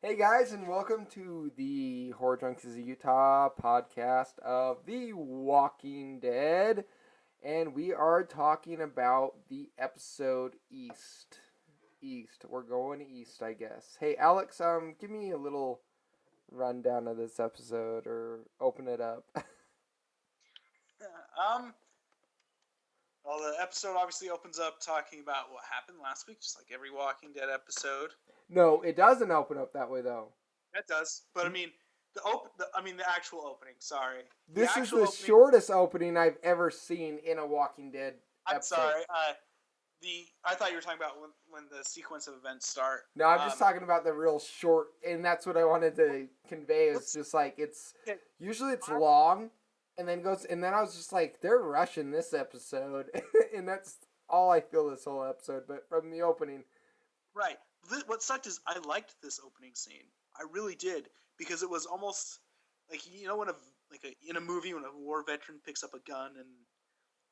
Hey guys, and welcome to the Horror Junkies of Utah podcast of The Walking Dead. And we are talking about the episode East. East. We're going east, I guess. Hey Alex, give me a little rundown of this episode or open it up. Um, well, the episode obviously opens up talking about what happened last week, just like every Walking Dead episode. No, it doesn't open up that way though. That does, but I mean, the actual opening. Sorry, the This is actual the opening. shortest opening I've ever seen in a Walking Dead I'm episode. sorry. I thought you were talking about when the sequence of events start. No, I'm just talking about the real short, and that's what I wanted to convey. Is just like Okay, usually it's long, and then goes, and then I was just like, they're rushing this episode, and that's all I feel this whole episode. But from the opening, right. What sucked is I liked this opening scene. I really did because it was almost like when in a movie when a war veteran picks up a gun and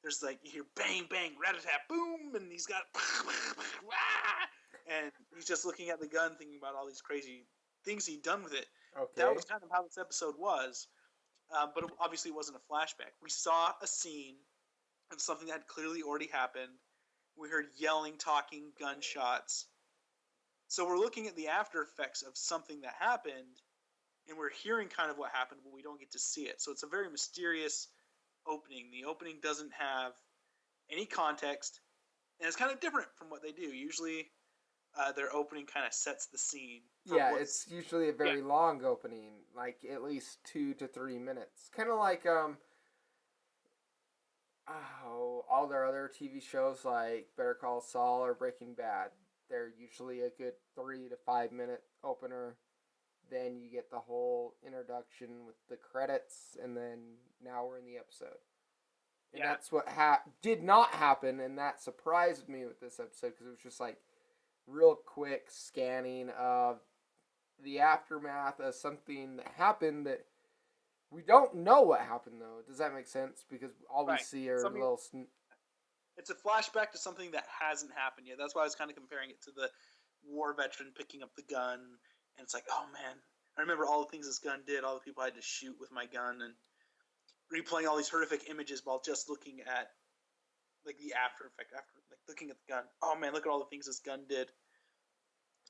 there's like you hear bang bang rat-a-tat boom and he's got and he's just looking at the gun thinking about all these crazy things he'd done with it. That okay, was kind of how this episode was, but obviously it wasn't a flashback. We saw a scene of something that had clearly already happened. We heard yelling, talking, gunshots. So we're looking at the after effects of something that happened, and we're hearing kind of what happened, but we don't get to see it. So it's a very mysterious opening. The opening doesn't have any context, and it's kind of different from what they do. Usually, their opening kind of sets the scene. yeah, it's usually a very long opening, like at least 2 to 3 minutes, kind of like all their other TV shows like Better Call Saul or Breaking Bad. They're usually a good 3 to 5 minute opener. Then you get the whole introduction with the credits, and then now we're in the episode. And that's what did not happen, and that surprised me with this episode because it was just like real quick scanning of the aftermath of something that happened that we don't know what happened though. Does that make sense? Because all we see are little. It's a flashback to something that hasn't happened yet. That's why I was kind of comparing it to the war veteran picking up the gun, and it's like, oh man, I remember all the things this gun did, all the people I had to shoot with my gun, and replaying all these horrific images while just looking at like the after effect, after like looking at the gun. Oh man, look at all the things this gun did.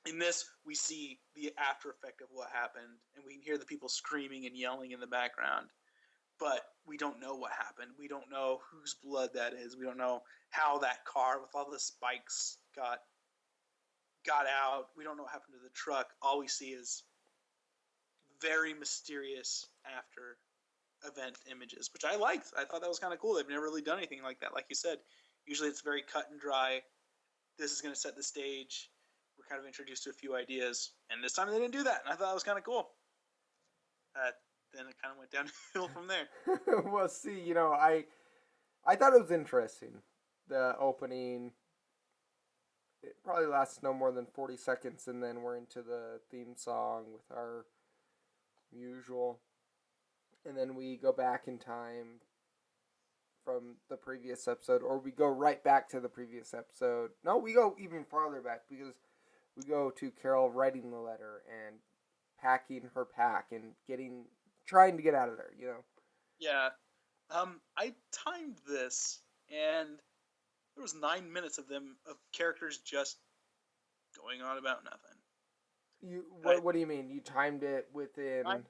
In this, we see the after effect of what happened, and we can hear the people screaming and yelling in the background. But we don't know what happened. We don't know whose blood that is. We don't know how that car with all the spikes got out. We don't know what happened to the truck. All we see is very mysterious after event images, which I liked. I thought that was kind of cool. They've never really done anything like that. Like you said, usually it's very cut and dry. This is going to set the stage. We're kind of introduced to a few ideas, and this time they didn't do that, and I thought that was kind of cool. Then it kind of went downhill from there. Well, see, I thought it was interesting. The opening, it probably lasts no more than 40 seconds, and then we're into the theme song with our usual. And then we go back in time from the previous episode, or we go right back to the previous episode. No, we go even farther back because we go to Carol writing the letter and packing her pack and trying to get out of there, Yeah. I timed this, and there was 9 minutes of characters just going on about nothing. What do you mean? You timed it within 9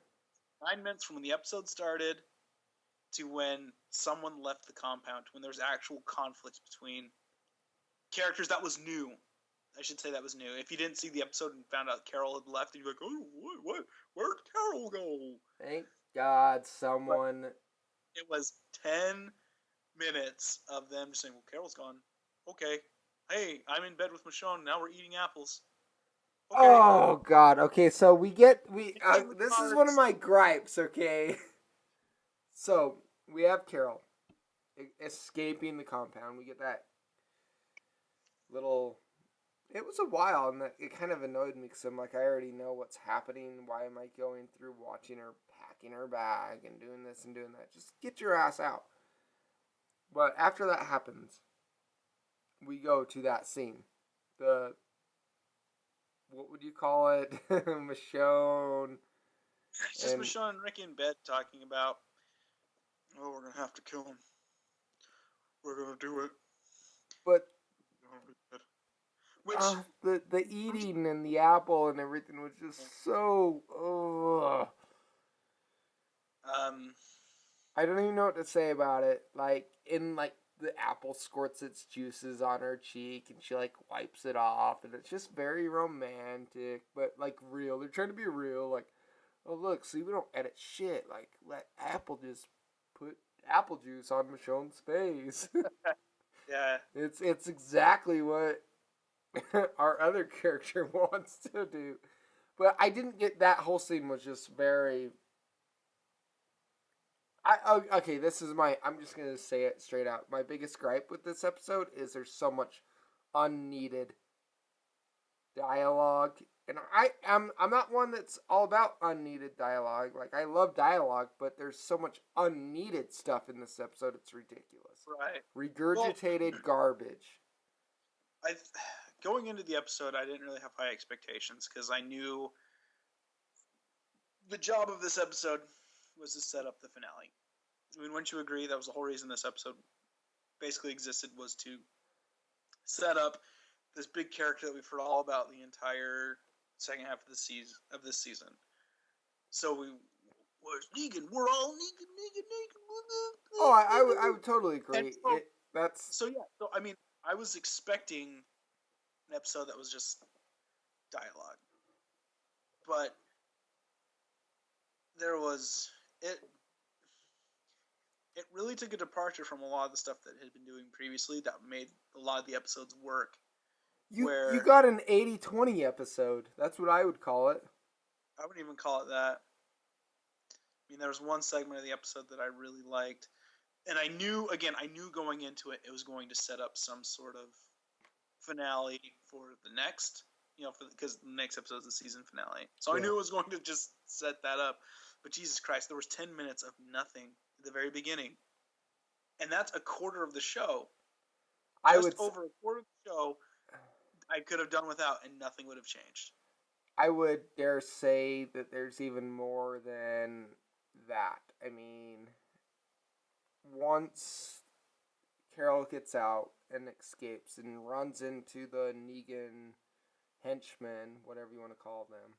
minutes from when the episode started to when someone left the compound, when there was actual conflict between characters. That was new. I should say that was new. If you didn't see the episode and found out Carol had left, you'd be like, oh, what? Where'd Carol go? Thank God someone... But it was 10 minutes of them just saying, well, Carol's gone. Okay. Hey, I'm in bed with Michonne. Now we're eating apples. Okay. Oh, God. Okay, so this is one of my gripes, okay? So, we have Carol escaping the compound. We get that little... It was a while, and it kind of annoyed me because I'm like, I already know what's happening. Why am I going through watching her packing her bag and doing this and doing that? Just get your ass out. But after that happens, we go to that scene. what would you call it? Michonne It's just and Michonne and Ricky in bed talking about, oh, we're gonna have to kill him. We're gonna do it. but Which, the eating and the apple and everything was just so. Ugh. um, I don't even know what to say about it. Like the apple squirts its juices on her cheek and she like wipes it off and it's just very romantic, but like real. They're trying to be real. Like, oh look, see we don't edit shit. Like let Apple just put apple juice on Michonne's face. yeah, it's exactly what our other character wants to do. But I didn't get that whole scene was just very. Okay, this is my. I'm just gonna say it straight out. My biggest gripe with this episode is there's so much unneeded dialogue, and I'm not one that's all about unneeded dialogue. Like I love dialogue, but there's so much unneeded stuff in this episode. It's ridiculous. right. Regurgitated Well, garbage. I going into the episode, I didn't really have high expectations because I knew the job of this episode was to set up the finale. I mean, wouldn't you agree that was the whole reason this episode basically existed, was to set up this big character that we've heard all about the entire second half of the season So we was Negan. We're all Negan. Oh, I would totally agree. So, That's so yeah. So I mean, I was expecting an episode that was just dialogue, but there was it. It really took a departure from a lot of the stuff that had been doing previously that made a lot of the episodes work. you got an 80-20 episode. That's what I would call it. I wouldn't even call it that. I mean, there was one segment of the episode that I really liked, and I knew going into it, it was going to set up some sort of finale for the next, because the next episode is the season finale. So I knew it was going to just set that up. But Jesus Christ, there was 10 minutes of nothing at the very beginning, and that's a quarter of the show. Over a quarter of the show, I could have done without, and nothing would have changed. I would dare say that there's even more than that. I mean, once Carol gets out and escapes and runs into the Negan henchmen, whatever you want to call them,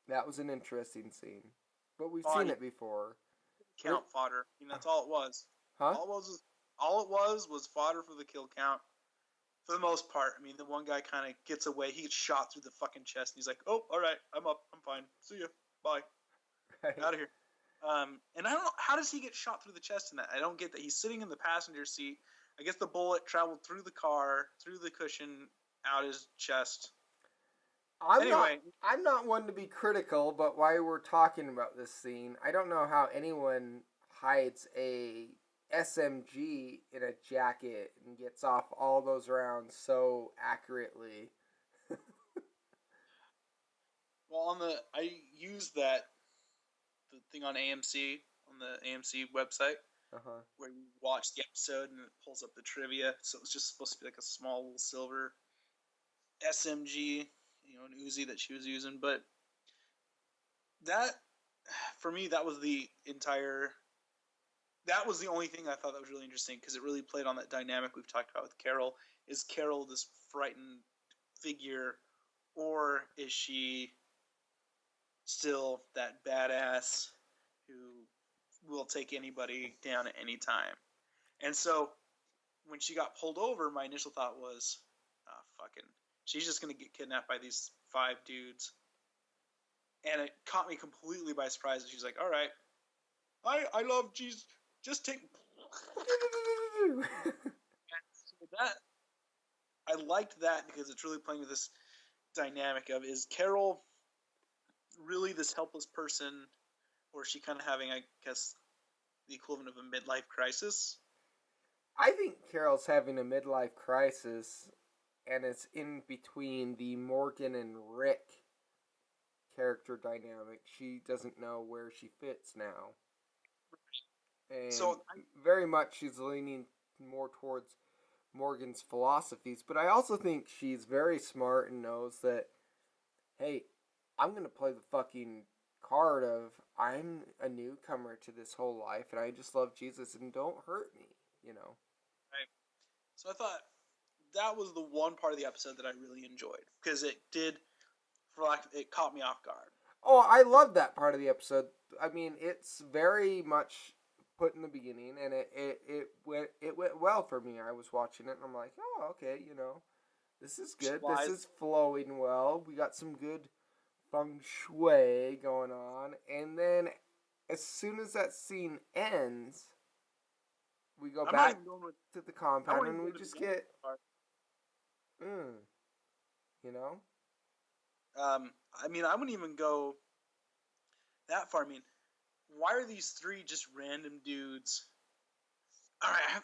that was an interesting scene. But we've seen it before. Count fodder. I mean, that's all it was. Huh? All it was fodder for the kill count. For the most part. I mean, the one guy kind of gets away. He gets shot through the fucking chest, and he's like, "Oh, all right, I'm up. I'm fine. See ya. Bye. Right. Out of here." And I don't know, how does he get shot through the chest in that? I don't get that. He's sitting in the passenger seat. I guess the bullet traveled through the car, through the cushion, out his chest. I'm not one to be critical, but while we're talking about this scene, I don't know how anyone hides a SMG in a jacket and gets off all those rounds so accurately. Well, I used the thing on the AMC website, where you watch the episode and it pulls up the trivia. So it was just supposed to be like a small little silver SMG, an Uzi that she was using. But that, for me, that was the only thing I thought that was really interesting, because it really played on that dynamic we've talked about with Carol. Is Carol this frightened figure, or is she still that badass who will take anybody down at any time? And so when she got pulled over, my initial thought was, she's just going to get kidnapped by these 5 dudes. And it caught me completely by surprise. She's like, all right, I love Jesus. Just take. I liked that because it's really playing with this dynamic of, is Carol really this helpless person, or is she kind of having, I guess, the equivalent of a midlife crisis? I think Carol's having a midlife crisis, and it's in between the Morgan and Rick character dynamic. She doesn't know where she fits now. And so very much she's leaning more towards Morgan's philosophies, but I also think she's very smart and knows that hey, I'm going to play the fucking card of I'm a newcomer to this whole life and I just love Jesus and don't hurt me, you know? Right. So I thought that was the one part of the episode that I really enjoyed because it did, it caught me off guard. Oh, I love that part of the episode. I mean, it's very much put in the beginning, and it went well for me. I was watching it, and I'm like, oh, okay, you know, this is good. This is flowing well. We got some good feng shui going on, and then as soon as that scene ends, we go back to the compound, and we just get, you know. I mean, I wouldn't even go that far. I mean, why are these three just random dudes? All right,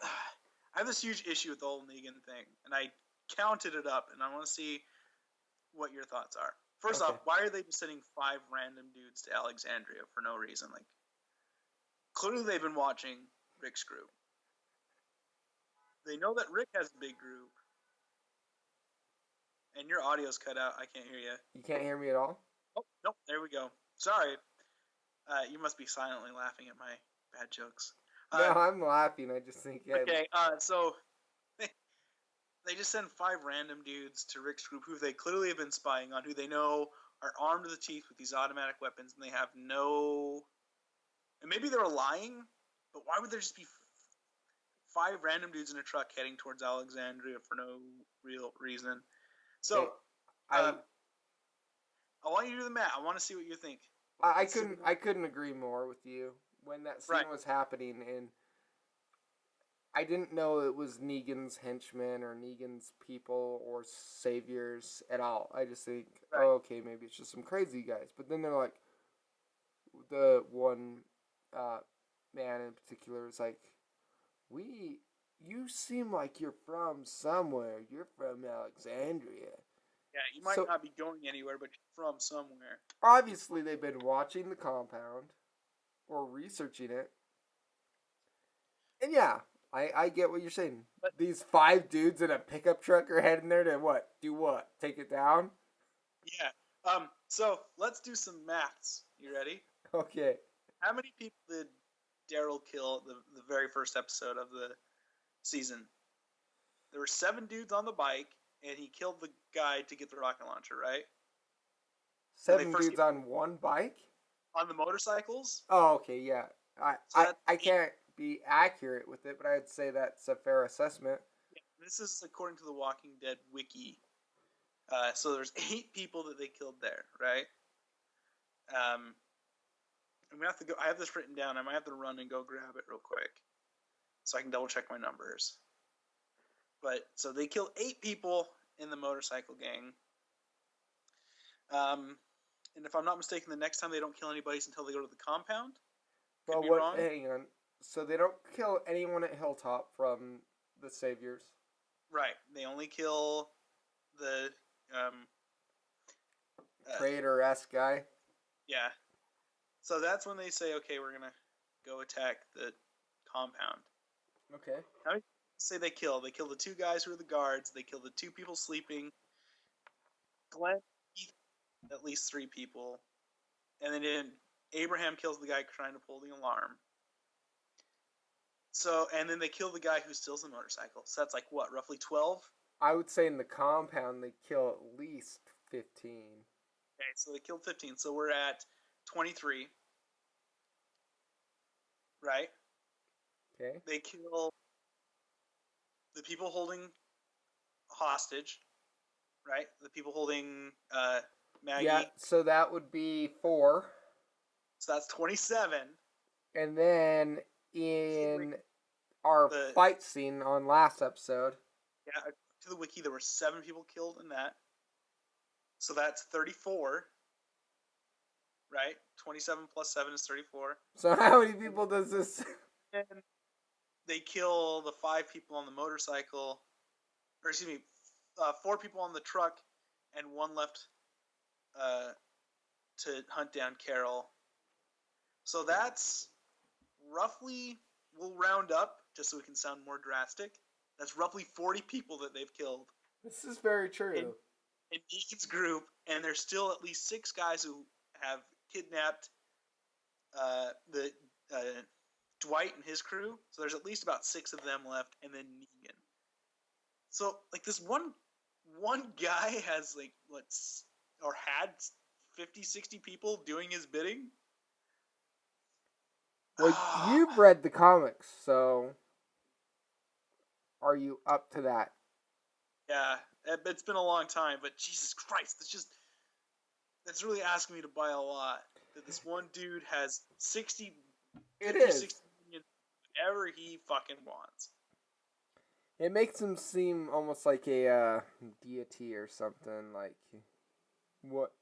I have this huge issue with the whole Negan thing, and I counted it up, and I want to see what your thoughts are. First off, why are they just sending 5 random dudes to Alexandria for no reason? Like, clearly they've been watching Rick's group. They know that Rick has a big group. And your audio's cut out. I can't hear you. You can't hear me at all? Oh, nope. There we go. Sorry. You must be silently laughing at my bad jokes. No, I'm laughing. I just think... Okay, so... They just send 5 random dudes to Rick's group who they clearly have been spying on, who they know are armed to the teeth with these automatic weapons, and they have no... And maybe they were lying, but why would there just be 5 random dudes in a truck heading towards Alexandria for no real reason? So, I want you to do the math. I want to see what you think. I couldn't agree more with you when that scene was happening, and I didn't know it was Negan's henchmen or Negan's people or saviors at all. I just think, oh, okay, maybe it's just some crazy guys. But then they're like, the one man in particular is like, you seem like you're from somewhere. You're from Alexandria. Yeah, you might not be going anywhere, but you're from somewhere. Obviously, they've been watching the compound or researching it. And yeah, I get what you're saying. But these 5 dudes in a pickup truck are heading there to what? Do what? Take it down? Yeah. So let's do some maths. You ready? Okay. How many people did Daryl kill the very first episode of the season? There were 7 dudes on the bike, and he killed the guy to get the rocket launcher, right? 7 dudes on one bike? On the motorcycles? Oh, okay, yeah. I can't be accurate with it, but I'd say that's a fair assessment. Yeah, this is according to the Walking Dead wiki. So there's 8 people that they killed there, right? I'm gonna have to go. I have this written down. I might have to run and go grab it real quick, so I can double check my numbers. But so they kill 8 people in the motorcycle gang. And if I'm not mistaken, the next time they don't kill anybody until they go to the compound. Well, what? Hang on. So they don't kill anyone at Hilltop from the Saviors. Right. They only kill the traitor-esque guy. Yeah. So that's when they say, okay, we're gonna go attack the compound. Okay. How many say they kill? They kill the 2 guys who are the guards. They kill the 2 people sleeping. Glenn, at least 3 people, and then Abraham kills the guy trying to pull the alarm. So, and then they kill the guy who steals the motorcycle. So that's like what, roughly 12? I would say in the compound they kill at least 15. Okay, so they killed 15. So we're at 23. Right? Okay. They kill the people holding hostage. Right? The people holding Maggie. Yeah, so that would be 4. So that's 27. And then in our fight scene on last episode. Yeah, to the wiki, there were 7 people killed in that. So that's 34. Right? 27 plus 7 is 34. So how many people does this... And they kill the 5 people on the motorcycle. Or excuse me, 4 people on the truck and 1 left to hunt down Carol. So that's roughly, we'll round up just so we can sound more drastic. That's roughly 40 people that they've killed. This is very true. in Negan's group, and there's still at least 6 guys who have kidnapped the Dwight and his crew. So there's at least about 6 of them left, and then Negan. So like this one guy has like had 50, 60 people doing his bidding. Well, you've read the comics, so are you up to that? Yeah, it's been a long time, but Jesus Christ, that's really asking me to buy a lot. That this one dude has 60 million, whatever he fucking wants. It makes him seem almost like a deity or something. Like what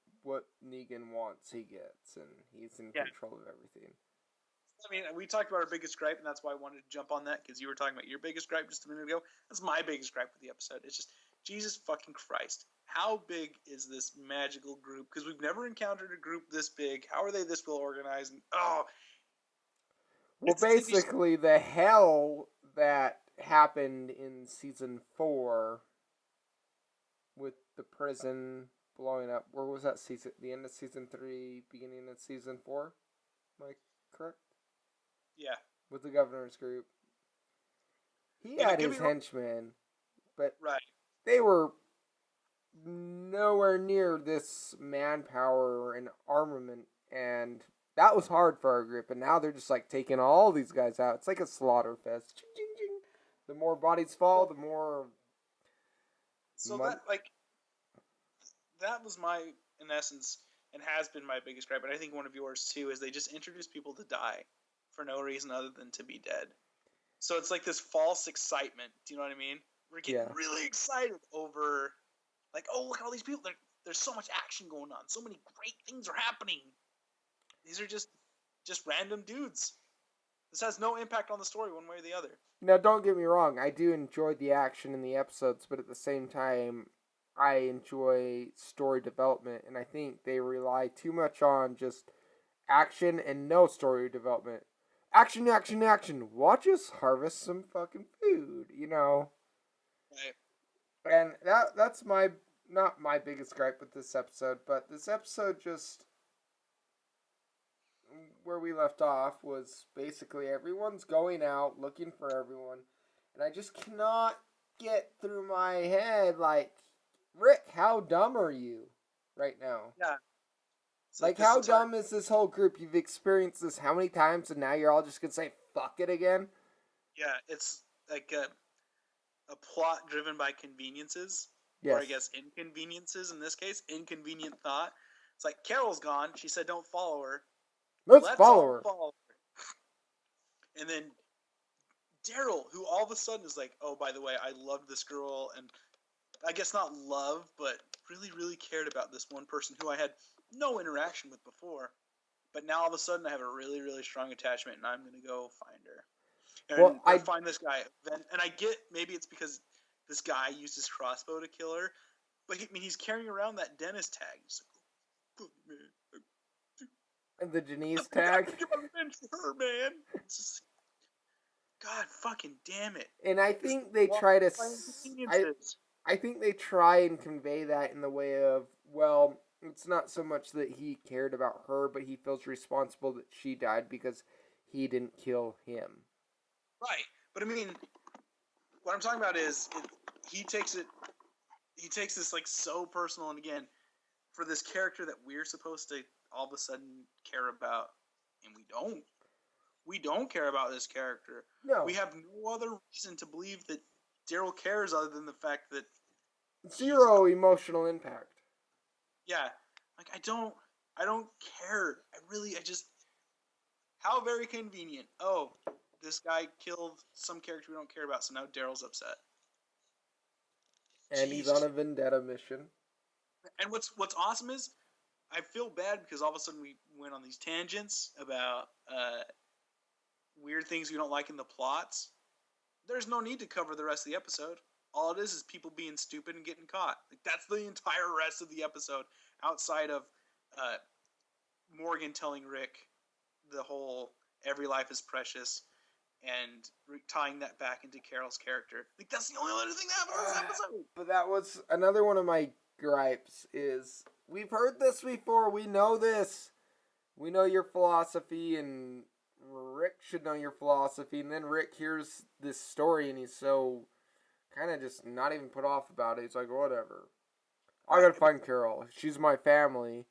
Negan wants, he gets, and he's in control of everything. I mean, we talked about our biggest gripe, and that's why I wanted to jump on that, because you were talking about your biggest gripe just a minute ago. That's my biggest gripe with the episode. It's just, Jesus fucking Christ. How big is this magical group? Because we've never encountered a group this big. How are they this well organized? And, well, basically, the hell that happened in season 4 with the prison blowing up. Where was that season? The end of season 3, beginning of season 4? Am I correct? Yeah. With the governor's group. He had his henchmen, but they were nowhere near this manpower and armament, and that was hard for our group. And now they're just like taking all these guys out. It's like a slaughter fest. Ching, ching, ching. The more bodies fall, the more. So that was my, in essence, and has been my biggest gripe, but I think one of yours too, is they just introduce people to die for no reason other than to be dead. So it's like this false excitement. Do you know what I mean? We're getting really excited over, like, oh, look at all these people. There's so much action going on. So many great things are happening. These are just random dudes. This has no impact on the story one way or the other. Now, don't get me wrong. I do enjoy the action in the episodes, but at the same time, I enjoy story development, and I think they rely too much on just action and no story development. Action, action, action. Watch us harvest some fucking food, you know. Right. And that's not my biggest gripe with this episode, but this episode just, where we left off was basically everyone's going out looking for everyone, and I just cannot get through my head, like, Rick, how dumb are you right now? Yeah. Like, how dumb is this whole group? You've experienced this how many times, and now you're all just going to say, fuck it again? Yeah, it's like a plot driven by conveniences. Yes. Or I guess inconveniences in this case. Inconvenient thought. It's like, Carol's gone. She said don't follow her. Let's follow her. And then Daryl, who all of a sudden is like, oh, by the way, I loved this girl, and I guess not love, but really, really cared about this one person who I had no interaction with before. But now all of a sudden I have a really, really strong attachment, and I'm going to go find her. And I find this guy. And I get, maybe it's because this guy used his crossbow to kill her, but he's carrying around that dentist tag. He's like, oh, man. And the Denise tag. Give my revenge for her, man. It's just, God fucking damn it. And I think they try to. I think they try and convey that in the way of, well, it's not so much that he cared about her, but he feels responsible that she died because he didn't kill him. Right. But I mean, what I'm talking about is he takes this like so personal, and again, for this character that we're supposed to all of a sudden care about, and we don't care about this character. No. We have no other reason to believe that Daryl cares other than the fact that zero emotional impact. Yeah. Like, I don't care. I just, how very convenient. Oh, this guy killed some character we don't care about, so now Daryl's upset. And he's on a vendetta mission. And what's awesome is, I feel bad because all of a sudden we went on these tangents about weird things we don't like in the plots. There's no need to cover the rest of the episode. All it is people being stupid and getting caught. Like, that's the entire rest of the episode, outside of Morgan telling Rick the whole every life is precious and tying that back into Carol's character. Like, that's the only other thing that happened in this episode. But that was another one of my gripes is we've heard this before. We know this. We know your philosophy, and Rick should know your philosophy. And then Rick hears this story, and he's so kind of just not even put off about it. He's like, whatever. I gotta find Carol. She's my family.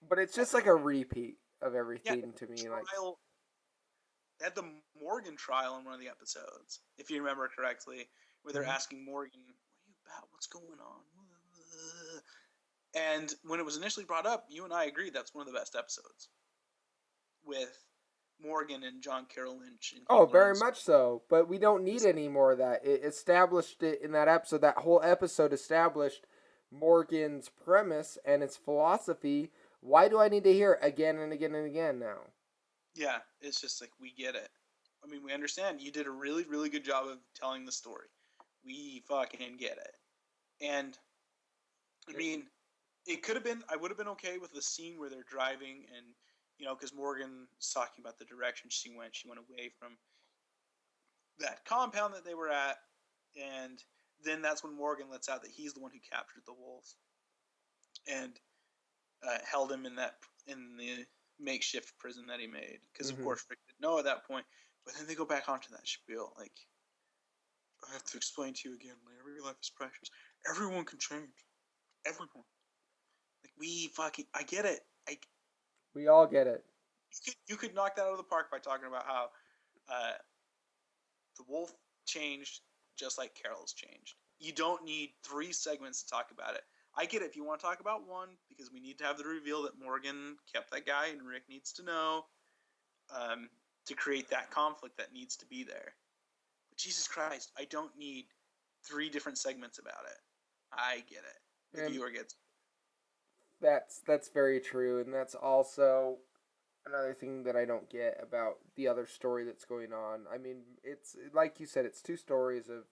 But it's just like a repeat of everything to me. Like, they had the Morgan trial in one of the episodes, if you remember correctly, where they're asking Morgan, "What are you about? What's going on?" And when it was initially brought up, you and I agreed that's one of the best episodes, with Morgan and John Carroll Lynch. And very much so. But we don't need any more of that. It established it in that episode. That whole episode established Morgan's premise and its philosophy. Why do I need to hear it again and again and again now? Yeah, it's just like, we get it. I mean, we understand. You did a really, really good job of telling the story. We fucking get it. And, I mean, it could have been, I would have been okay with the scene where they're driving and, because Morgan was talking about the direction she went. She went away from that compound that they were at. And then that's when Morgan lets out that he's the one who captured the wolf. And held him in the makeshift prison that he made, because of course Rick didn't know at that point. But then they go back onto that spiel, like, I have to explain to you again, every life is precious. Everyone can change. Everyone. Like, I get it. We all get it. You could knock that out of the park by talking about how the wolf changed just like Carol's changed. You don't need 3 segments to talk about it. I get it if you want to talk about one, because we need to have the reveal that Morgan kept that guy and Rick needs to know to create that conflict that needs to be there. But Jesus Christ, I don't need 3 different segments about it. I get it. The viewer gets it. That's very true, and that's also another thing that I don't get about the other story that's going on. I mean, it's like you said, it's 2 stories of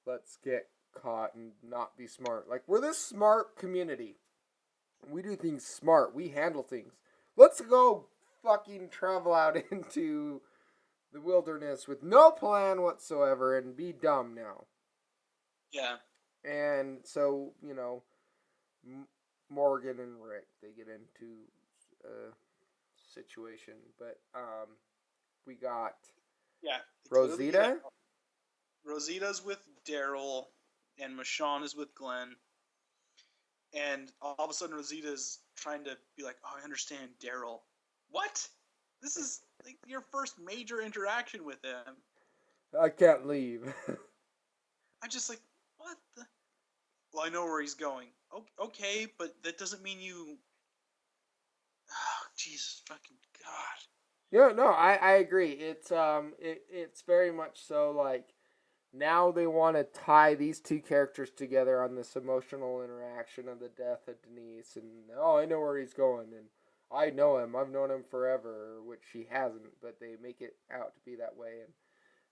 let's get caught and not be smart. Like, we're this smart community. We do things smart. We handle things. Let's go fucking travel out into the wilderness with no plan whatsoever and be dumb now. Yeah. And so, Morgan and Rick, they get into a situation. But we got Rosita. Rosita's with Daryl, and Michonne is with Glenn. And all of a sudden, Rosita's trying to be like, "Oh, I understand Daryl." What? This is like your first major interaction with him. I can't leave. I'm just like, what the? Well, I know where he's going. Okay, but that doesn't mean you... Oh, Jesus fucking God. Yeah, no, I agree. It's it's very much so like, now they want to tie these 2 characters together on this emotional interaction of the death of Denise, and I know where he's going, and I know him. I've known him forever, which he hasn't, but they make it out to be that way, and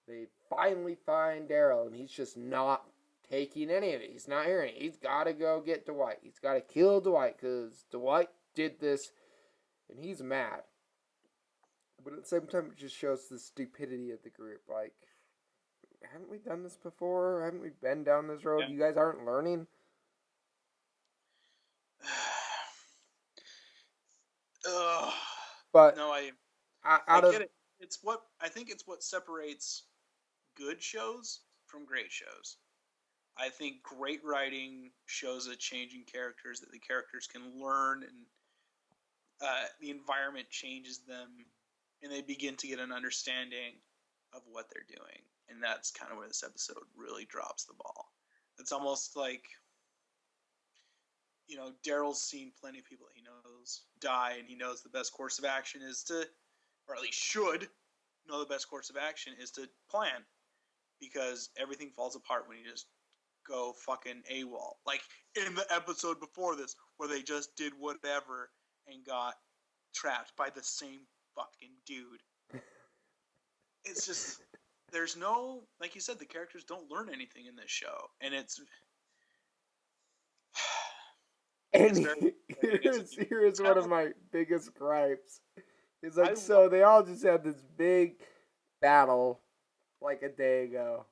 they finally find Daryl, and he's just not taking any of it. He's not hearing it. He's got to go get Dwight. He's got to kill Dwight because Dwight did this, and he's mad. But at the same time, it just shows the stupidity of the group. Like, haven't we done this before? Haven't we been down this road? Yeah. You guys aren't learning? But no, I get it. I think it's what separates good shows from great shows. I think great writing shows a change in characters that the characters can learn, and the environment changes them, and they begin to get an understanding of what they're doing. And that's kind of where this episode really drops the ball. It's almost like, Daryl's seen plenty of people that he knows die, and he knows the best course of action is to, or at least should know the best course of action is to plan, because everything falls apart when you just go fucking AWOL. Like in the episode before this, where they just did whatever and got trapped by the same fucking dude. It's just... There's no, like you said, the characters don't learn anything in this show, and it's. And here's one of my biggest gripes. It's like, so they all just had this big battle like a day ago,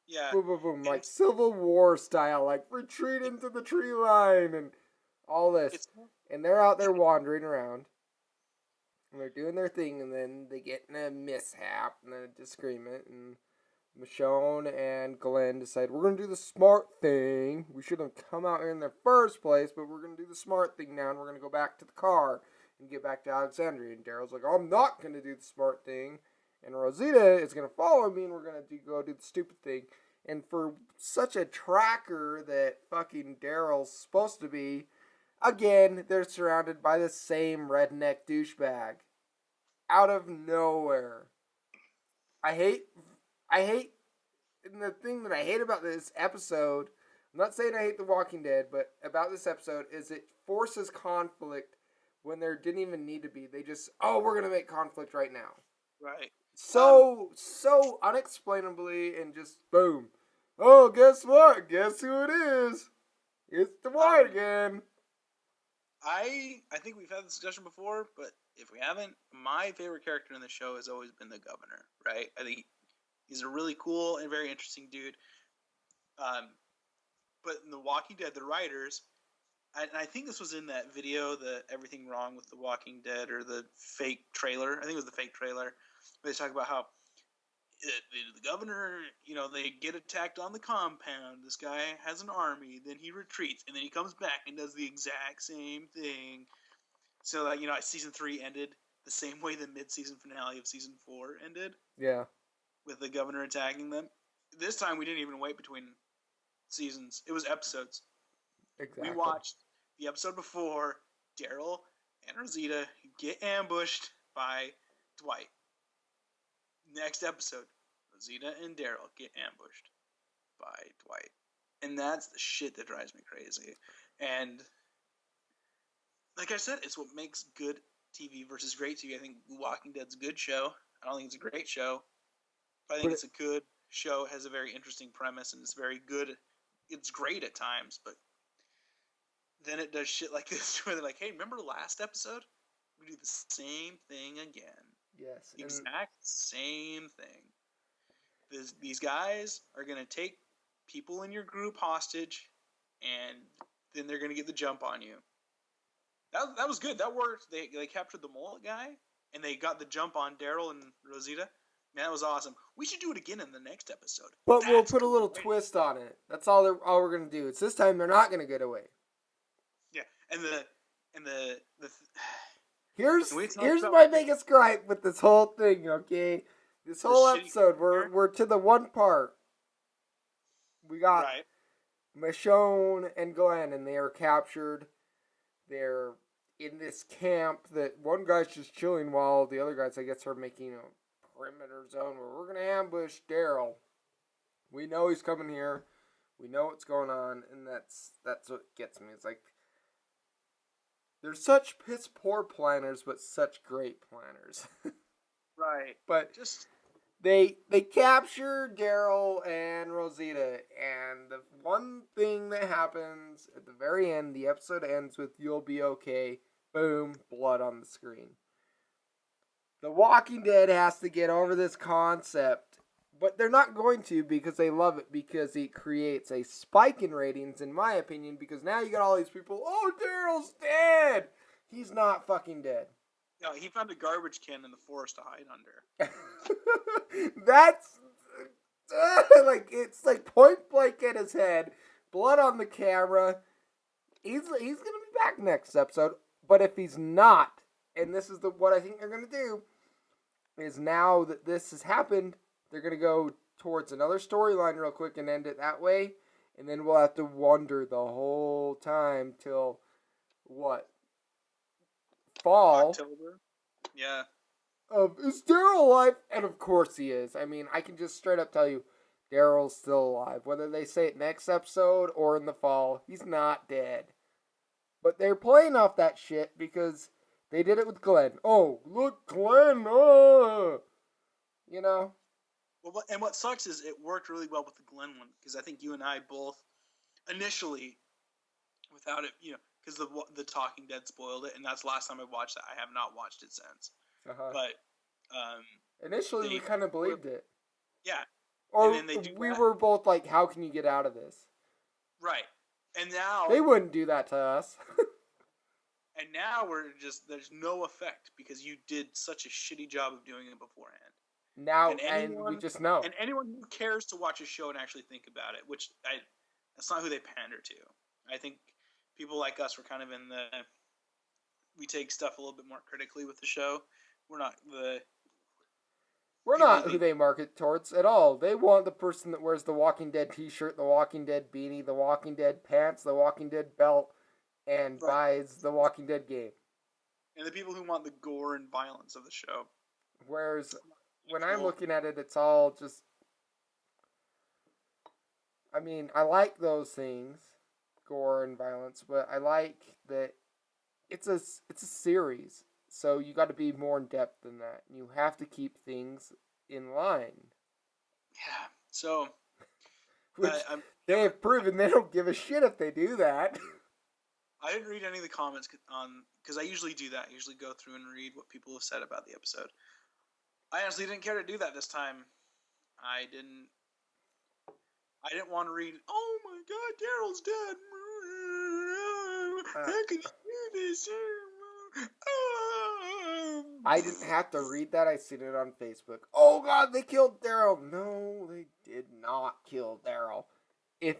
Yeah, boom, boom, boom, and like Civil War style, like retreat into the tree line and all this. it's And they're out there wandering around, and they're doing their thing, and then they get in a mishap and a disagreement, and Michonne and Glenn decide we're gonna do the smart thing. We shouldn't have come out here in the first place, but we're gonna do the smart thing now, and we're gonna go back to the car and get back to Alexandria. And Daryl's like, I'm not gonna do the smart thing, and Rosita is gonna follow me, and we're gonna go do the stupid thing. And for such a tracker that fucking Daryl's supposed to be, again, they're surrounded by the same redneck douchebag out of nowhere. I hate, and the thing that I hate about this episode, I'm not saying I hate The Walking Dead, but about this episode is it forces conflict when there didn't even need to be. They just, we're going to make conflict right now. right. So unexplainably, and just boom. Oh, guess what? Guess who it is? It's Dwight again. I think we've had this discussion before, but if we haven't, my favorite character in the show has always been the governor, right? I think he's a really cool and very interesting dude. But in The Walking Dead, the writers, and I think this was in that video, the Everything Wrong with The Walking Dead, or the fake trailer. I think it was the fake trailer. Where they talk about how the governor, they get attacked on the compound. This guy has an army. Then he retreats, and then he comes back and does the exact same thing. So that season 3 ended the same way the mid-season finale of season 4 ended. Yeah. With the governor attacking them. This time we didn't even wait between seasons. It was episodes. Exactly. We watched the episode before Daryl and Rosita get ambushed by Dwight. Next episode, Rosita and Daryl get ambushed by Dwight. And that's the shit that drives me crazy. And like I said, it's what makes good TV versus great TV. I think Walking Dead's a good show. I don't think it's a great show. I think it's a good show. It has a very interesting premise, and it's very good. It's great at times, but then it does shit like this where they're like, hey, remember last episode? We do the same thing again. Yes. Exact same thing. These guys are going to take people in your group hostage, and then they're going to get the jump on you. That was good. That worked. They captured the mullet guy, and they got the jump on Daryl and Rosita. Man, that was awesome. We should do it again in the next episode. But we'll put a little twist on it. That's all we're gonna do. It's this time they're not gonna get away. Yeah, and the here's my biggest gripe with this whole thing. Okay, this whole episode we're to the one part. We got Michonne and Glenn, and they are captured. They're in this camp that one guy's just chilling while the other guys, I guess, are making a perimeter zone where we're going to ambush Daryl. We know he's coming here. We know what's going on, and that's what gets me. It's like, they're such piss poor planners, but such great planners. Right. But just they capture Daryl and Rosita, and the one thing that happens at the very end, the episode ends with "You'll be okay." Boom, blood on the screen. The Walking Dead has to get over this concept, but they're not going to because they love it, because it creates a spike in ratings, in my opinion, because now you got all these people, oh, Daryl's dead! He's not fucking dead. No, he found a garbage can in the forest to hide under. That's like, it's like point blank at his head, blood on the camera. He's gonna be back next episode, but if he's not, and this is what I think they're gonna do, is now that this has happened, they're gonna go towards another storyline real quick and end it that way, and then we'll have to wonder the whole time till what? Fall. October. Yeah. Is Daryl alive? And of course he is. I mean, I can just straight up tell you, Daryl's still alive. Whether they say it next episode or in the fall, he's not dead. But they're playing off that shit because they did it with Glenn. Oh, look, Glenn! You know? Well, and what sucks is it worked really well with the Glenn one, because I think you and I both, initially, without it, because the Talking Dead spoiled it, and that's the last time I watched it. I have not watched it since. Uh-huh. But initially, we kind of believed it. Yeah. and Or then they do we that. were both like, how can you get out of this? Right. And now They wouldn't do that to us. and now we're just there's no effect because you did such a shitty job of doing it beforehand. Now, and we just know. And anyone who cares to watch a show and actually think about it, which that's not who they pander to. I think people like us were kind of in the we take stuff a little bit more critically with the show. We're not who they market towards at all. They want the person that wears the Walking Dead t-shirt, the Walking Dead beanie, the Walking Dead pants, the Walking Dead belt, and buys the Walking Dead game. And the people who want the gore and violence of the show. Whereas when I'm looking at it, it's all just... I mean, I like those things, gore and violence, but I like that it's a series, so you got to be more in depth than that. You have to keep things in line. Yeah, so... Which they have proven they don't give a shit if they do that. I didn't read any of the comments on... Because I usually do that. I usually go through and read what people have said about the episode. I honestly didn't care to do that this time. I didn't want to read, oh my god, Daryl's dead. How can you do this? I didn't have to read that. I seen it on Facebook. Oh god, they killed Daryl. No, they did not kill Daryl. If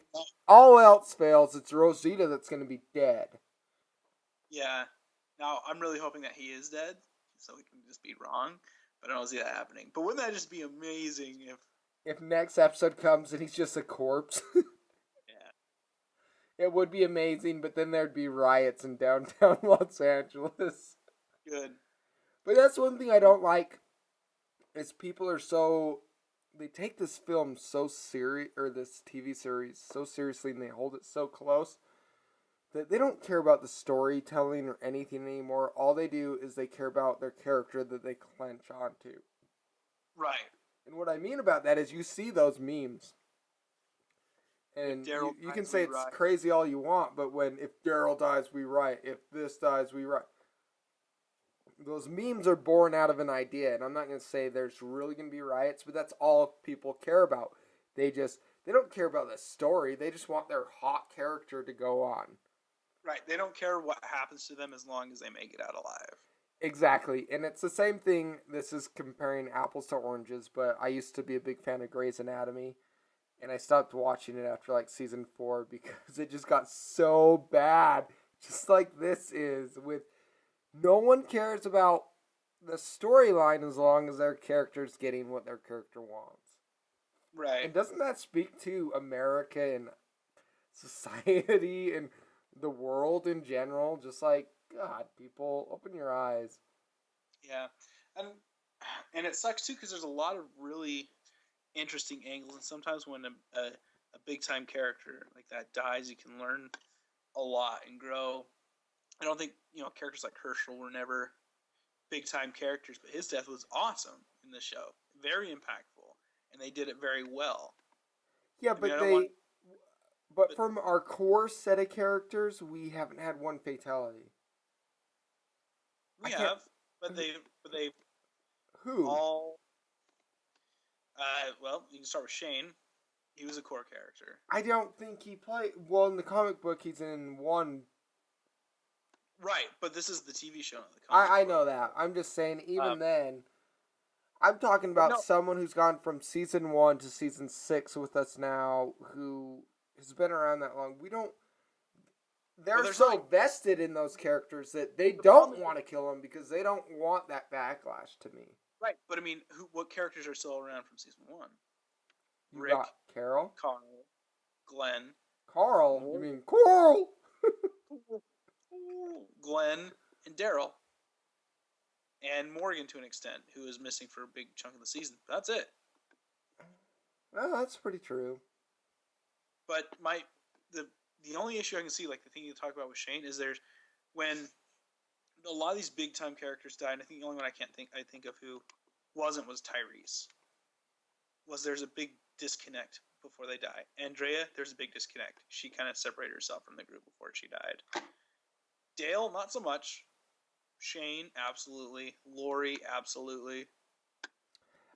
all else fails, it's Rosita that's going to be dead. Yeah. Now, I'm really hoping that he is dead, so we can just be wrong. But I don't see that happening. But wouldn't that just be amazing if next episode comes and he's just a corpse? Yeah. It would be amazing, but then there'd be riots in downtown Los Angeles. Good. But that's one thing I don't like, is people are so... They take this film so serious, or this TV series so seriously, and they hold it so close, that they don't care about the storytelling or anything anymore. All they do is they care about their character that they clench onto. Right. And what I mean about that is you see those memes. And you can say it's crazy all you want, but if Daryl dies, we riot. If this dies, we riot. Those memes are born out of an idea, and I'm not going to say there's really going to be riots, but that's all people care about. They don't care about the story. They just want their hot character to go on. Right. They don't care what happens to them as long as they make it out alive. Exactly. And it's the same thing. This is comparing apples to oranges, but I used to be a big fan of Grey's Anatomy, and I stopped watching it after like season 4 because it just got so bad. Just like this is, with no one cares about the storyline as long as their character's getting what their character wants. Right. And doesn't that speak to America and society and the world in general? Just like, God, people, open your eyes. Yeah. And it sucks too because there's a lot of really interesting angles, and sometimes when a big time character like that dies, you can learn a lot and grow. I don't think characters like Herschel were never big time characters, but his death was awesome in the show, very impactful, and they did it very well. Yeah, but from our core set of characters, we haven't had one fatality. We have, but they who all. Well, you can start with Shane. He was a core character. I don't think he played... Well, in the comic book, he's in one... Right, but this is the TV show. I know that. I'm just saying, even then... I'm talking about someone who's gone from season 1 to season 6 with us now, who has been around that long. We don't... They're so vested in those characters that they don't want to kill them because they don't want that backlash to me. Right, but I mean, what characters are still around from season 1? You got Carol, Carl, Glenn. Carl? You mean Coral? Glenn and Daryl. And Morgan to an extent, who is missing for a big chunk of the season. That's it. Well, that's pretty true. But the only issue I can see, like the thing you talk about with Shane, is when a lot of these big time characters died. And I think the only one I think of who wasn't was Tyrese. There's a big disconnect before they die. Andrea, there's a big disconnect. She kind of separated herself from the group before she died. Dale, not so much. Shane, absolutely. Lori, absolutely.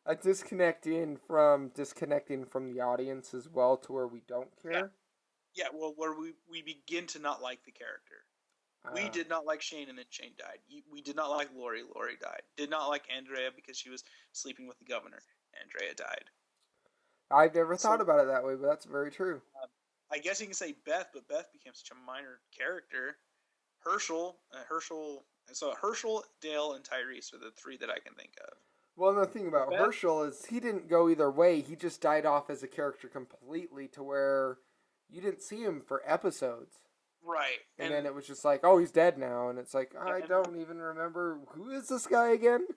a disconnecting from the audience as well, to where we don't Yeah, care. yeah. Well, where we begin to not like the character. We did not like Shane, and then Shane died. We did not like Lori. Lori died. Did not like Andrea because she was sleeping with the governor. Andrea died. I've never thought So about it that way, but that's very true. I guess you can say Beth, but Beth became such a minor character. Herschel. So Herschel, Dale, and Tyrese are the three that I can think of. Well, the thing But about Beth, Herschel is he didn't go either way. He just died off as a character completely, to where you didn't see him for episodes. right, And then it was just like, oh, he's dead now. And it's like, yeah, I don't even remember, who is this guy again?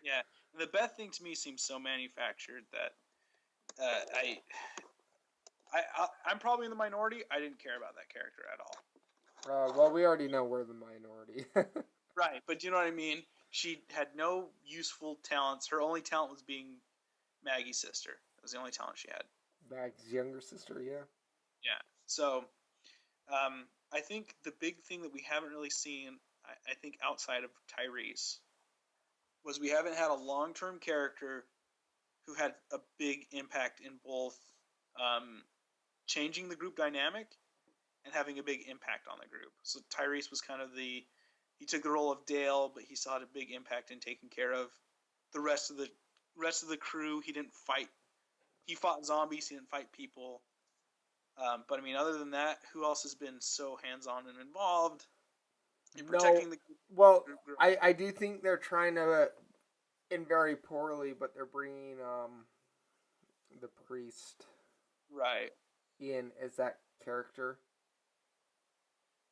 yeah, the Beth thing to me seems so manufactured that I'm probably in the minority. I didn't care about that character at all. Well, we already know we're the minority. Right, but you know what I mean? She had no useful talents. Her only talent was being Maggie's sister. That was the only talent she had. Bag's younger sister, yeah. Yeah. So, I think the big thing that we haven't really seen, I think outside of Tyrese, was we haven't had a long-term character who had a big impact in both changing the group dynamic and having a big impact on the group. So Tyrese was kind of he took the role of Dale, but he still had a big impact in taking care of the rest of the crew. He didn't fight. He fought zombies. He didn't fight people. But I mean, other than that, who else has been so hands-on and involved in protecting the group? Well, I do think they're trying to, and very poorly, but they're bringing the priest right in as that character.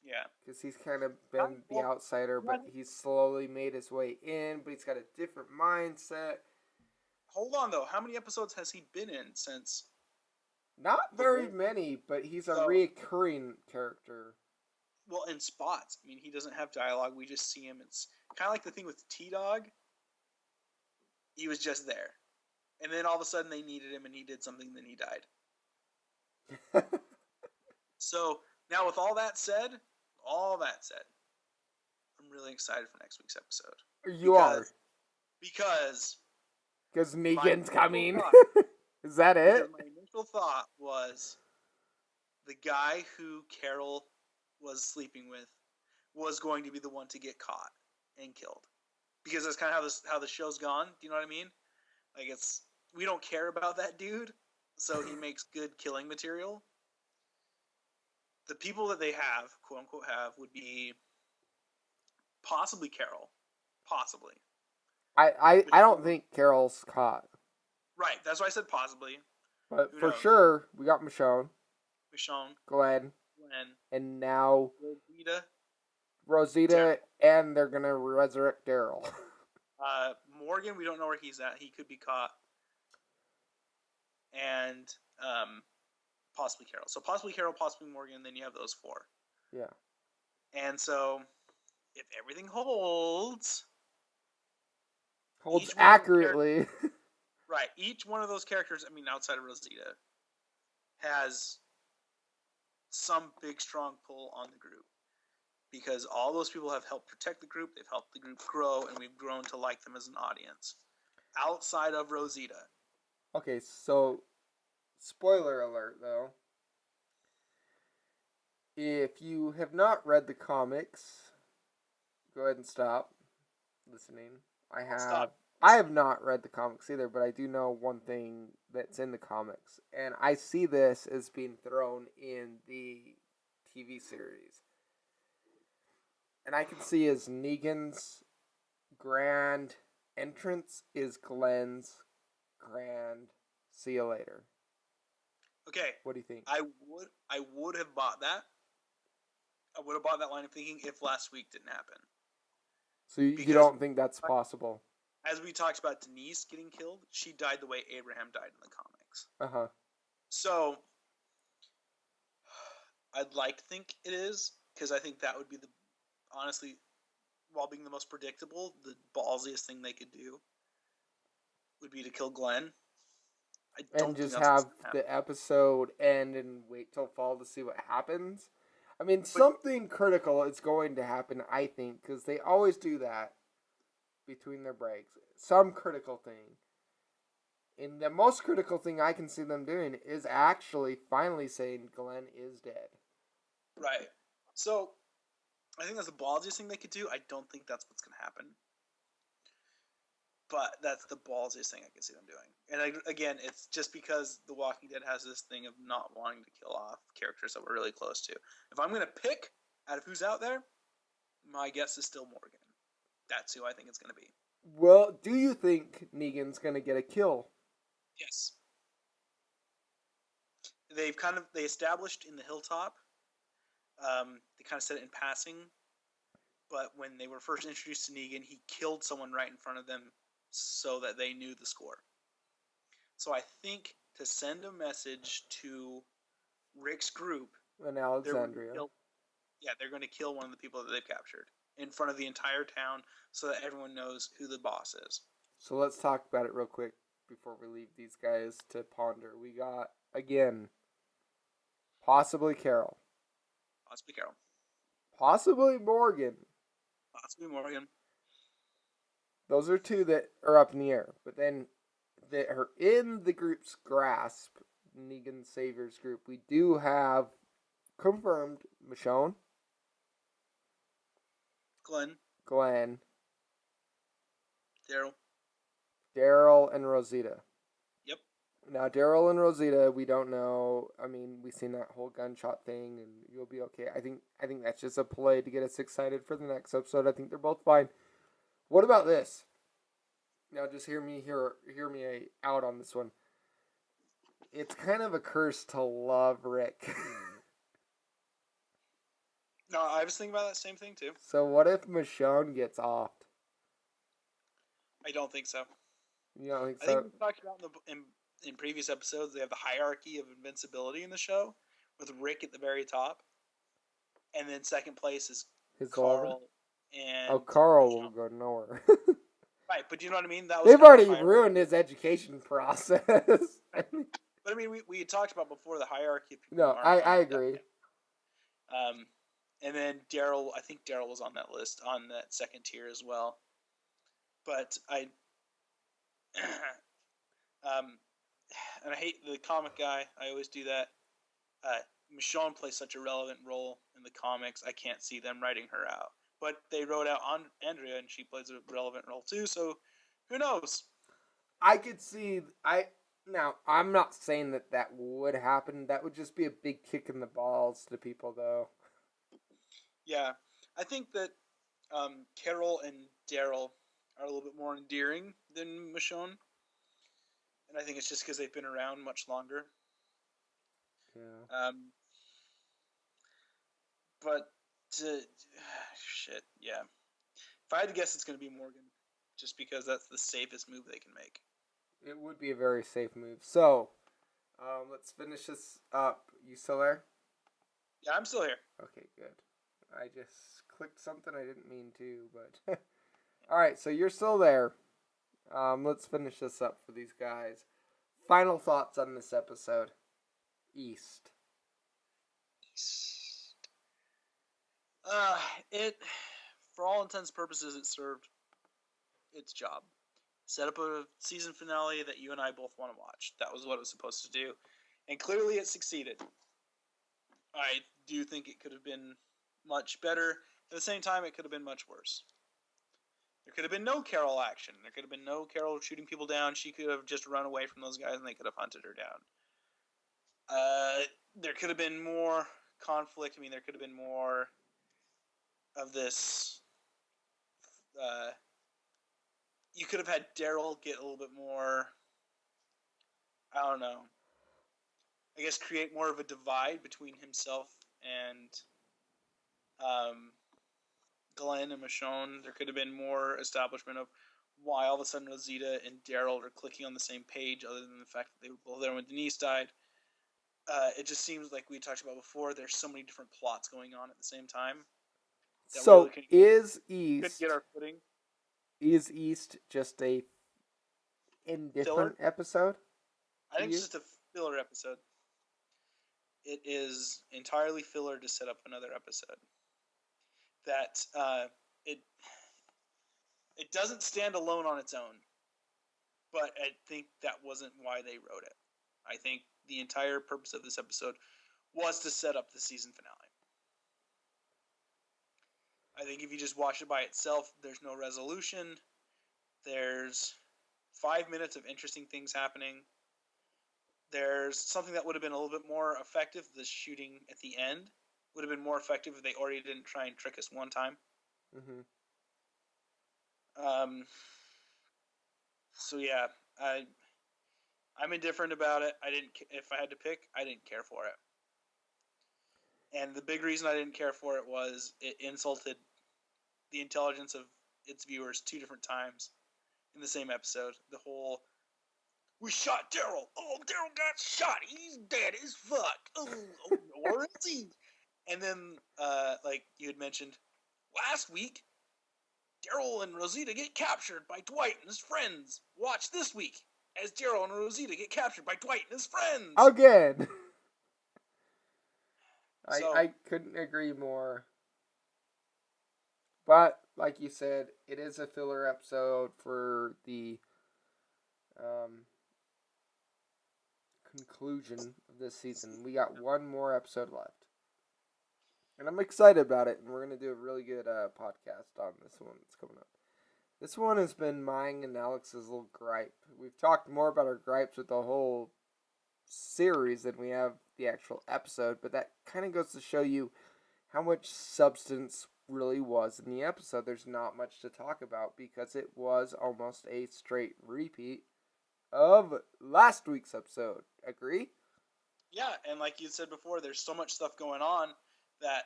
Yeah, because he's kind of been the outsider, but he's slowly made his way in. But he's got a different mindset. Hold on though, how many episodes has he been in since? Not very many, but he's a reoccurring character. Well, in spots. I mean, he doesn't have dialogue. We just see him. It's kind of like the thing with T-Dog. He was just there. And then all of a sudden they needed him and he did something, then he died. So, now with all that said, I'm really excited for next week's episode. You are? Because Negan's coming. Is that it? Because my initial thought was the guy who Carol was sleeping with was going to be the one to get caught and killed. Because that's kind of how the show's gone. Do you know what I mean? Like, we don't care about that dude, so he makes good killing material. The people that they have, quote unquote, would be possibly Carol. Possibly. I don't think Carol's caught. Right, that's why I said possibly. But for sure, we got Michonne. Glenn. And now Rosita, and they're going to resurrect Daryl. Morgan, we don't know where he's at. He could be caught. And possibly Carol. So possibly Carol, possibly Morgan, then you have those four. Yeah. And so, if everything holds accurately. Right. Each one of those characters, I mean, outside of Rosita, has some big, strong pull on the group. Because all those people have helped protect the group, they've helped the group grow, and we've grown to like them as an audience. Outside of Rosita. Okay, so, spoiler alert, though. If you have not read the comics, go ahead and stop listening. I have not read the comics either, but I do know one thing that's in the comics. And I see this as being thrown in the TV series. And I can see as Negan's grand entrance is Glenn's grand see you later. Okay. What do you think? I would have bought that. I would have bought that line of thinking if last week didn't happen. So you don't think that's possible? As we talked about Denise getting killed, she died the way Abraham died in the comics. Uh-huh. So, I'd like to think it is, because I think that would be honestly, while being the most predictable, the ballsiest thing they could do would be to kill Glenn. I don't just have the episode end and wait till fall to see what happens. I mean, something critical is going to happen, I think, because they always do that between their breaks. Some critical thing. And the most critical thing I can see them doing is actually finally saying Glenn is dead. Right. So, I think that's the ballsiest thing they could do. I don't think that's what's going to happen. But that's the ballsiest thing I can see them doing. And again, it's just because The Walking Dead has this thing of not wanting to kill off characters that we're really close to. If I'm going to pick out of who's out there, my guess is still Morgan. That's who I think it's going to be. Well, do you think Negan's going to get a kill? Yes. They established in the Hilltop. They kind of said it in passing. But when they were first introduced to Negan, he killed someone right in front of them so that they knew the score. So I think to send a message to Rick's group In Alexandria. They're going to kill one of the people that they've captured in front of the entire town so that everyone knows who the boss is. So let's talk about it real quick before we leave these guys to ponder. We got, again, possibly Carol. Possibly Morgan. Those are two that are up in the air. But then that are in the group's grasp, Negan Saviors group, we do have confirmed Michonne, Glenn, Daryl, and Rosita. Yep. Now, Daryl and Rosita, we don't know. I mean, we've seen that whole gunshot thing, and you'll be okay. I think that's just a play to get us excited for the next episode. I think they're both fine. What about this? Now, just hear me out on this one. It's kind of a curse to love Rick. No, I was thinking about that same thing too. So what if Michonne gets offed? I don't think so. You don't think so? I think we talked about in previous episodes, they have the hierarchy of invincibility in the show, with Rick at the very top, and then second place is Carl and Carl will go nowhere. Right, but you know what I mean? They've already ruined his education process. But I mean, we had talked about before the hierarchy of people. No, I agree. And then Daryl, I think Daryl was on that list, on that second tier as well. But and I hate the comic guy. I always do that. Michonne plays such a relevant role in the comics. I can't see them writing her out. But they wrote out on Andrea, and she plays a relevant role too. So who knows? I could see. Now I'm not saying that would happen. That would just be a big kick in the balls to people, though. Yeah, I think that Carol and Daryl are a little bit more endearing than Michonne, and I think it's just because they've been around much longer. Yeah. But shit, yeah. If I had to guess, it's going to be Morgan, just because that's the safest move they can make. It would be a very safe move. So, let's finish this up. You still there? Yeah, I'm still here. Okay, good. I just clicked something I didn't mean to, but... Alright, so you're still there. Let's finish this up for these guys. Final thoughts on this episode. East. It, for all intents and purposes, it served its job. Set up a season finale that you and I both want to watch. That was what it was supposed to do. And clearly it succeeded. I do think it could have been much better. At the same time, it could have been much worse. There could have been no Carol action. There could have been no Carol shooting people down. She could have just run away from those guys and they could have hunted her down. There could have been more conflict. I mean, there could have been more of this. You could have had Daryl get a little bit more, I don't know, I guess create more of a divide between himself and Glenn and Michonne. There could have been more establishment of why all of a sudden Rosita and Daryl are clicking on the same page, other than the fact that they were both there when Denise died. It just seems like we talked about before, there's so many different plots going on at the same time. So is East... Couldn't get our footing. Is East just a indifferent episode? I think it's just a filler episode. It is entirely filler to set up another episode. That it doesn't stand alone on its own. but I think that wasn't why they wrote it. I think the entire purpose of this episode was to set up the season finale. I think if you just watch it by itself, there's no resolution. There's 5 minutes of interesting things happening. There's something that would have been a little bit more effective. The shooting at the end would have been more effective if they already didn't try and trick us one time. Mm-hmm. So yeah, I'm indifferent about it. If I had to pick, I didn't care for it. And the big reason I didn't care for it was it insulted the intelligence of its viewers 2 different times in the same episode. The whole, we shot Daryl. Oh, Daryl got shot. He's dead as fuck. Oh, where is he? And then, like you had mentioned, last week, Daryl and Rosita get captured by Dwight and his friends. Watch this week as Daryl and Rosita get captured by Dwight and his friends. Again. So, I couldn't agree more. But, like you said, it is a filler episode for the conclusion of this season. We got one more episode left. And I'm excited about it, and we're going to do a really good podcast on this one that's coming up. This one has been mine and Alex's little gripe. We've talked more about our gripes with the whole series than we have the actual episode, but that kind of goes to show you how much substance really was in the episode. There's not much to talk about because it was almost a straight repeat of last week's episode. Agree? Yeah, and like you said before, there's so much stuff going on that,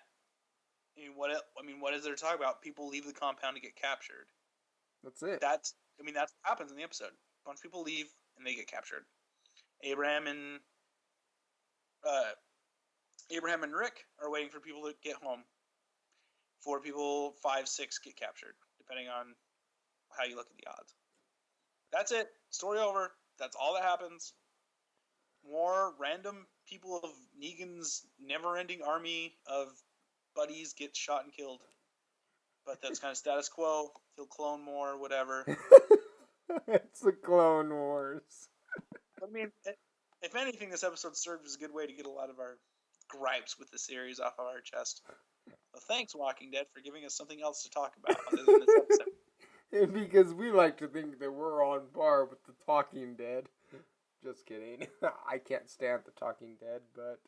what is there to talk about? People leave the compound to get captured. That's it. That's what happens in the episode. A bunch of people leave and they get captured. Abraham and Rick are waiting for people to get home. 4 people, 5, 6 get captured, depending on how you look at the odds. That's it. Story over. That's all that happens. More random people of Negan's never-ending army of buddies get shot and killed. But that's kind of status quo. He'll clone more, whatever. It's the Clone Wars. I mean, if anything, this episode served as a good way to get a lot of our gripes with the series off of our chest. So thanks, Walking Dead, for giving us something else to talk about other than this episode. Because we like to think that we're on par with the Talking Dead. Just kidding. I can't stand the Talking Dead, but...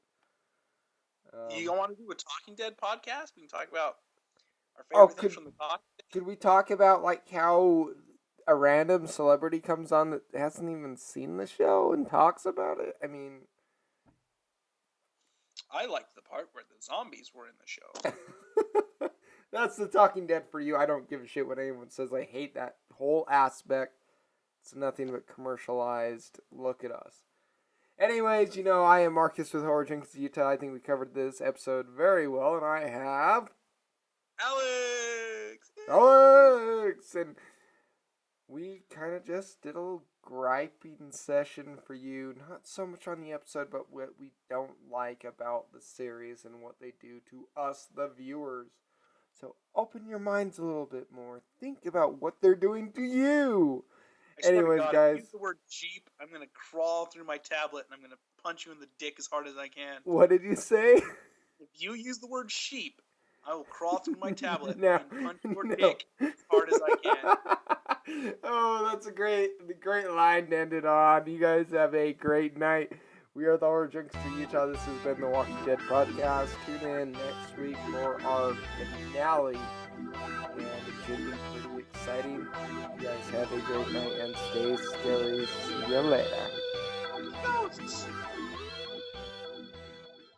you want to do a Talking Dead podcast? We can talk about our favorite things from the Talking Dead. Could we talk about, like, how a random celebrity comes on that hasn't even seen the show and talks about it? I mean... I liked the part where the zombies were in the show. That's the Talking Dead for you. I don't give a shit what anyone says. I hate that whole aspect. It's nothing but commercialized. Look at us. Anyways, I am Marcus with Horror Junkies Utah. I think we covered this episode very well, and I have... Alex! And we kind of just did a little griping session for you. Not so much on the episode, but what we don't like about the series and what they do to us, the viewers. So open your minds a little bit more. Think about what they're doing to you. Anyways, God, guys. If you use the word cheap, I'm going to crawl through my tablet and I'm going to punch you in the dick as hard as I can. What did you say? If you use the word sheep, I will crawl through my tablet and punch your dick No. as hard as I can. Oh, that's a great line to end it on. You guys have a great night. We are the Horror Junkies for Utah. This has been the Walking Dead podcast. Tune in next week for our finale. And it should be pretty exciting. You guys have a great night and stay scary. See you later.